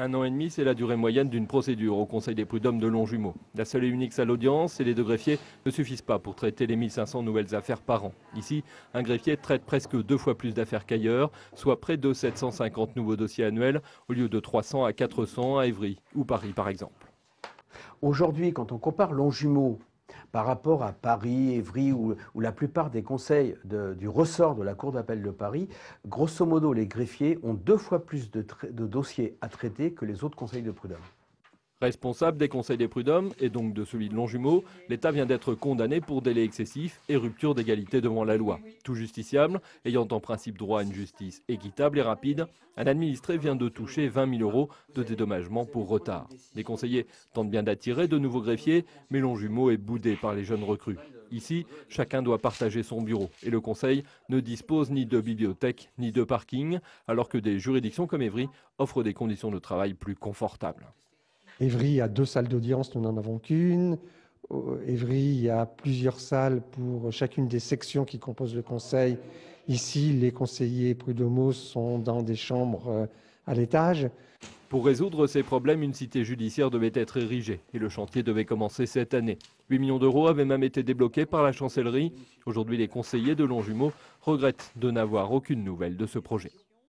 1 an et demi, c'est la durée moyenne d'une procédure au Conseil des prud'hommes de Longjumeau. La seule et unique salle d'audience et les 2 greffiers ne suffisent pas pour traiter les 1500 nouvelles affaires par an. Ici, un greffier traite presque 2 fois plus d'affaires qu'ailleurs, soit près de 750 nouveaux dossiers annuels au lieu de 300 à 400 à Évry ou Paris par exemple. Aujourd'hui, quand on compare Longjumeau par rapport à Paris, Évry, où la plupart des conseils du ressort de la Cour d'appel de Paris, grosso modo, les greffiers ont 2 fois plus de dossiers à traiter que les autres conseils de prud'hommes. Responsable des conseils des prud'hommes et donc de celui de Longjumeau, l'État vient d'être condamné pour délai excessif et rupture d'égalité devant la loi. Tout justiciable, ayant en principe droit à une justice équitable et rapide, un administré vient de toucher 20 000 € de dédommagement pour retard. Les conseillers tentent bien d'attirer de nouveaux greffiers, mais Longjumeau est boudé par les jeunes recrues. Ici, chacun doit partager son bureau et le conseil ne dispose ni de bibliothèque ni de parking, alors que des juridictions comme Évry offrent des conditions de travail plus confortables. Évry a 2 salles d'audience, nous n'en avons qu'une. Évry, il y a plusieurs salles pour chacune des sections qui composent le conseil. Ici, les conseillers prud'homaux sont dans des chambres à l'étage. Pour résoudre ces problèmes, une cité judiciaire devait être érigée et le chantier devait commencer cette année. 8 millions d'euros avaient même été débloqués par la chancellerie. Aujourd'hui, les conseillers de Longjumeau regrettent de n'avoir aucune nouvelle de ce projet.